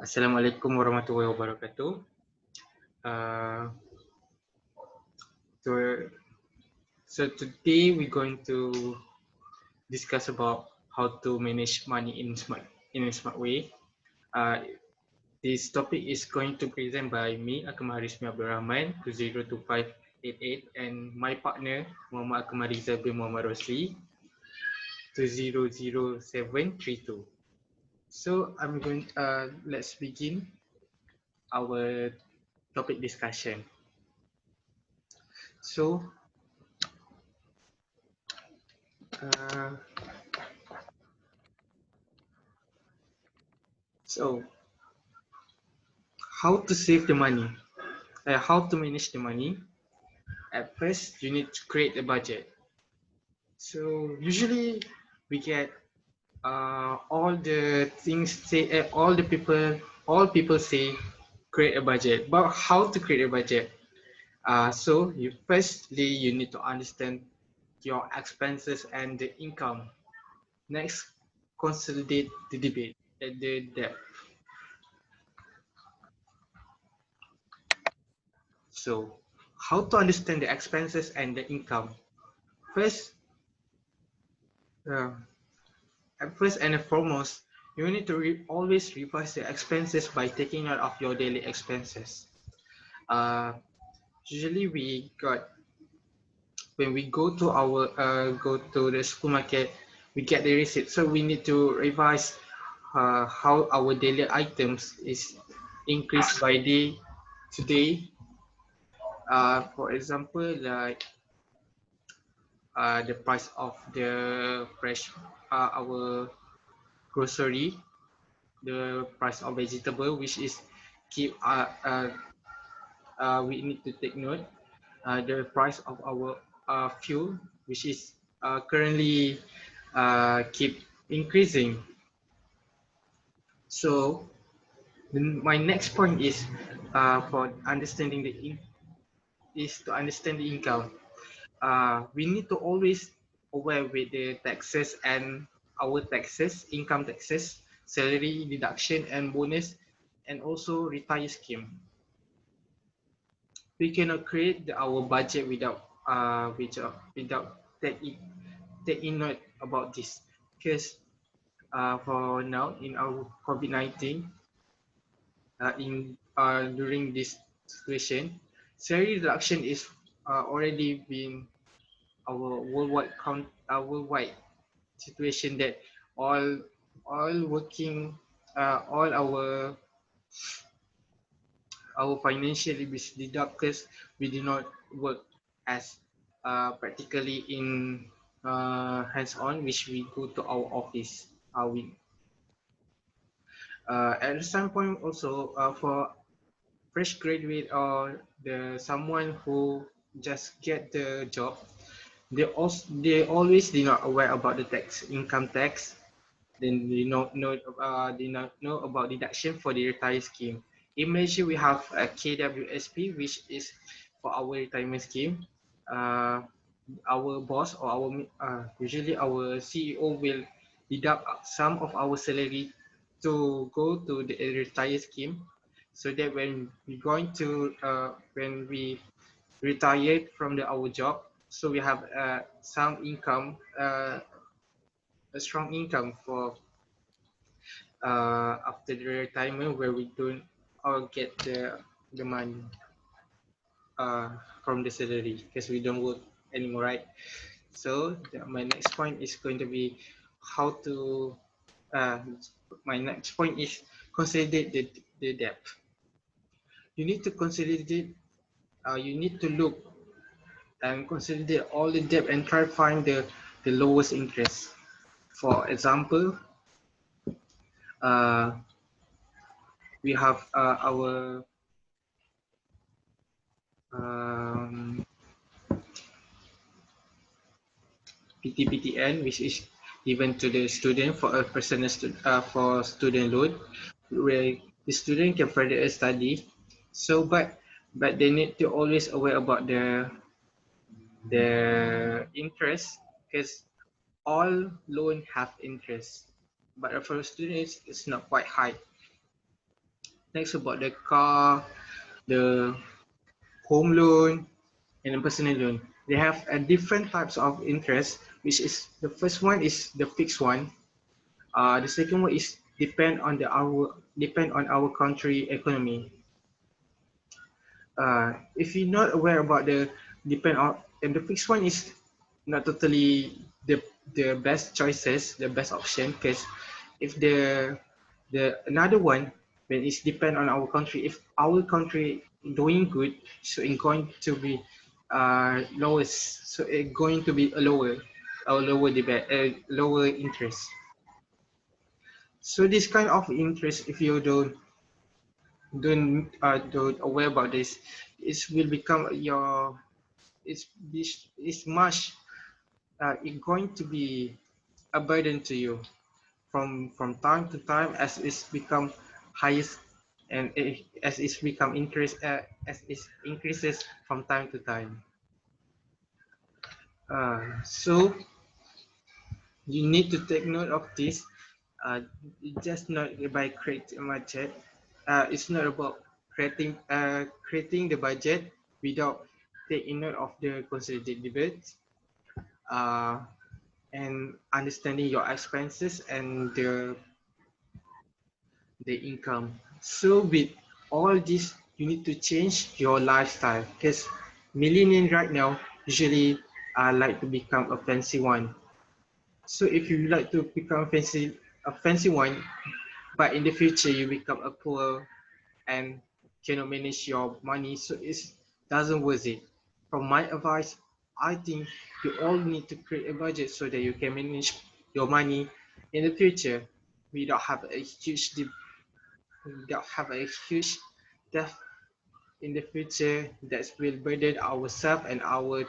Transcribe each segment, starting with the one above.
Assalamualaikum warahmatullahi wabarakatuh. Uh, so, so today we're going to discuss about how to manage money in a smart way. This topic is going to present by me, Akmal Rahman, 202588, and my partner, Mohamad Rizal bin Mohamad Rosli, 200732. So let's begin our topic discussion. So, uh, so how to save the money, how to manage the money. At first, you need to create a budget. So usually we get all the things say, all people say create a budget. But how to create a budget? So you need to understand your expenses and the income. Next, consolidate the debate, the debt. So how to understand the expenses and the income? First, uh, first and foremost, you need to always revise the expenses by taking note of your daily expenses. Uh, Usually, when we go to the supermarket, we get the receipt. So we need to revise how our daily items is increased by day to day. For example, like the price of the fresh our grocery, the price of vegetable, which is keep we need to take note. The price of our fuel, which is currently keep increasing. So my next point is for understanding is to understand the income. We need to always aware with the taxes and our taxes, income taxes, salary deduction and bonus, and also retire scheme. We cannot create our budget without taking note about this, because for now in our COVID-19, in during this situation, salary reduction is already been our worldwide situation, that all all working all our financial is deducted. We do not work as practically in hands-on, which we go to our office. At some point also, for fresh graduate or the someone who just get the job, they always do not aware about the income tax. Then they not know about deduction for the retirement scheme. Imagine we have a KWSP, which is for our retirement scheme. Uh, our boss or usually our CEO will deduct some of our salary to go to the retire scheme, so that when we retired from our job, so we have some income, a strong income for after the retirement, where we don't all get the money uh, from the salary, because we don't work anymore, right? So my next point is going to be how to uh, my next point is consolidate the debt. You need to consolidate. You need to look and consolidate all the debt and try to find the lowest interest. For example, uh, we have our um, PTPTN, which is given to the student for a for student loan, where the student can further study. So, but they need to always aware about the interest, because all loan have interest, but for students it's not quite high. Next about the car, the home loan, and the personal loan. They have a different types of interest, which is the first one is the fixed one. The second one is depend on our country economy. If you're not aware about the depend on, and the fixed one is not totally the best choices, the best option, because if the another one, when it's depend on our country, if our country doing good, so it's going to be lowest, so it's going to be a lower debate, a lower interest. So this kind of interest, if you don't aware about this, it will become your it's much it's going to be a burden to you from time to time as it's become highest and as it's become increase as it increases from time to time. So you need to take note of this. Just not by creating a budget. It's not about creating the budget without taking note of the consolidated debits uh, and understanding your expenses and the income. So with all this, you need to change your lifestyle because millennials right now usually like to become a fancy one. So if you like to become a fancy one, but in the future you become a poor and cannot manage your money, so it doesn't worth it. From my advice, I think you all need to create a budget so that you can manage your money in the future without have a huge debt in the future that will burden ourselves and our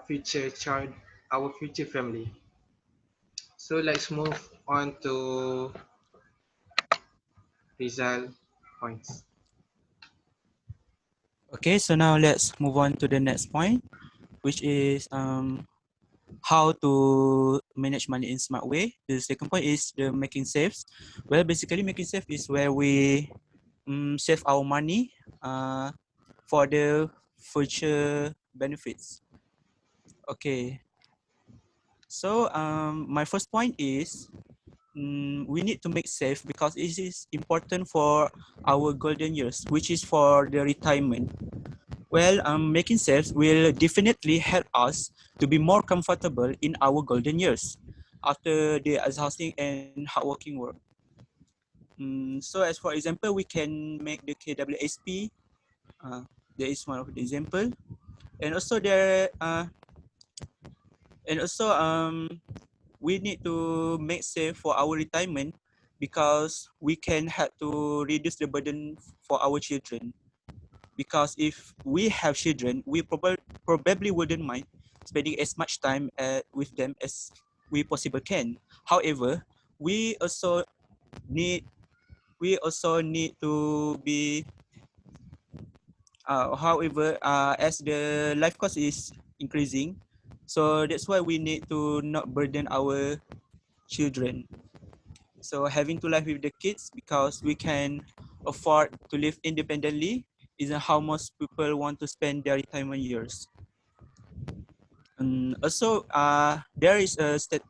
future child, our future family. So let's move on to Rizal points. Okay, so now let's move on to the next point, which is how to manage money in smart way. The second point is the making saves. Well, basically making save is where we save our money for the future benefits. Okay, so my first point is we need to make safe because it is important for our golden years, which is for the retirement. Well, making saves will definitely help us to be more comfortable in our golden years after the exhausting and hardworking work. So as for example, we can make the KWSP. There is one of the example, and also and also we need to make save for our retirement because we can help to reduce the burden for our children. Because if we have children, we probably wouldn't mind spending as much time with them as we possibly can. However, we also need to be as the life cost is increasing, so that's why we need to not burden our children. So having to live with the kids because we can afford to live independently isn't how most people want to spend their retirement years. And also, there is a statistic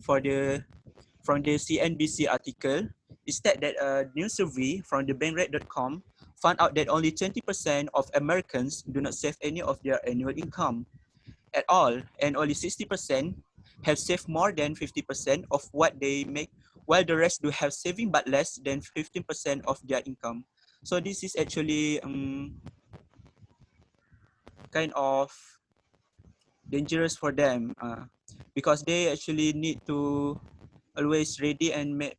from the CNBC article. It said that a new survey from the bankrate.com found out that only 20% of Americans do not save any of their annual income at all, and only 60% have saved more than 50% of what they make, while the rest do have saving but less than 15% of their income. So this is actually kind of dangerous for them because they actually need to always ready and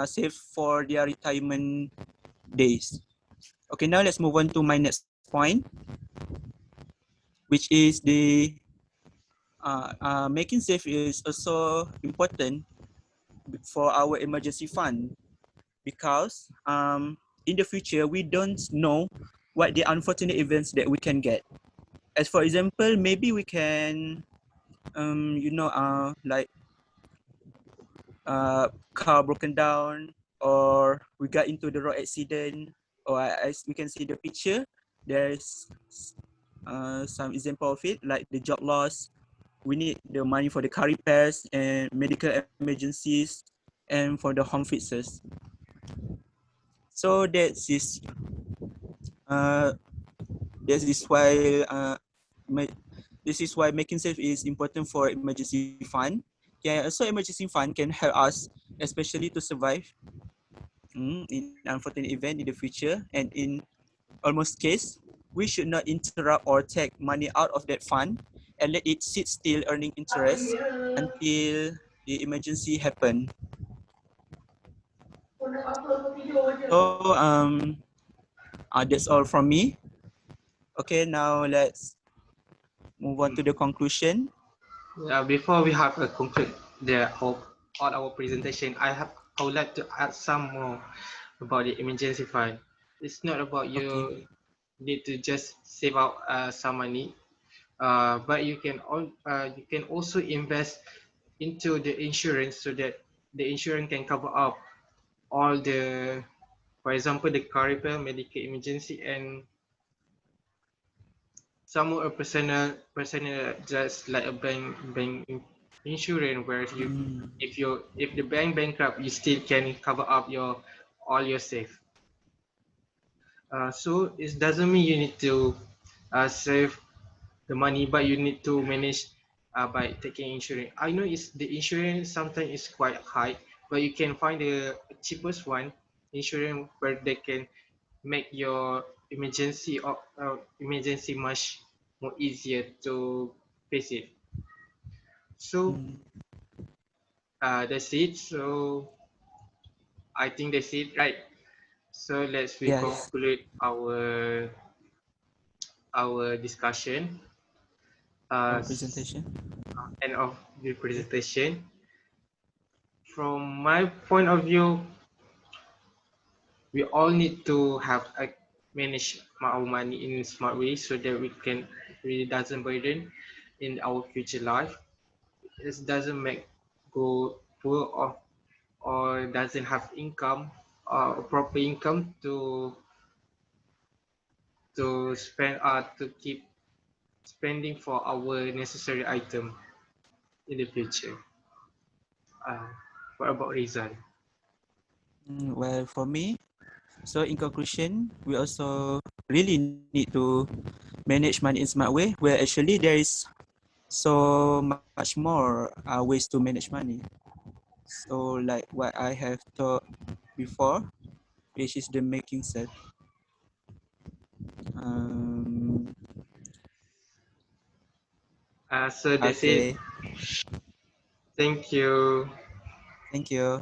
save for their retirement days. Okay, now let's move on to my next point, which is the making save is also important for our emergency fund because in the future we don't know what the unfortunate events that we can get. As for example, maybe we can like car broken down or we got into the road accident, or as we can see the picture, there's some example of it, like the job loss. We need the money for the car repairs and medical emergencies and for the home fixes. So uh, that is why this is why making save is important for emergency fund. Yeah, also emergency fund can help us, especially to survive in unfortunate event in the future. And in almost case, we should not interrupt or take money out of that fund and let it sit still earning interest until the emergency happen. So that's all from me. Okay, now let's move on to the conclusion. Before we have a conclude of all our presentation, I would like to add some more about the emergency fund. It's not about Okay. you need to just save out some money, but you can also invest into the insurance so that the insurance can cover up all the, for example, the car repair, medical emergency, and some more personal just like a bank insurance where you Mm, if the bank bankrupt you still can cover up your all your safe. So it doesn't mean you need to save the money, but you need to manage by taking insurance. I know it's the insurance sometimes is quite high, but you can find the cheapest one insurance where they can make your emergency much more easier to face it. So mm, that's it. So I think that's it, right? So let's we yes, conclude our discussion. our Uh, presentation. End of the Okay. presentation. From my point of view, we all need to have a manage our money in a smart way so that we can really doesn't burden in our future life. It doesn't make go poor or doesn't have income proper income to spend to keep spending for our necessary item in the future. Uh, what about Rizal? Well, for me, so in conclusion, we also really need to manage money in smart way, where actually there is so much more ways to manage money. So like what I have taught before, which is the making set. Um, So that's it. okay, Thank you. thank you.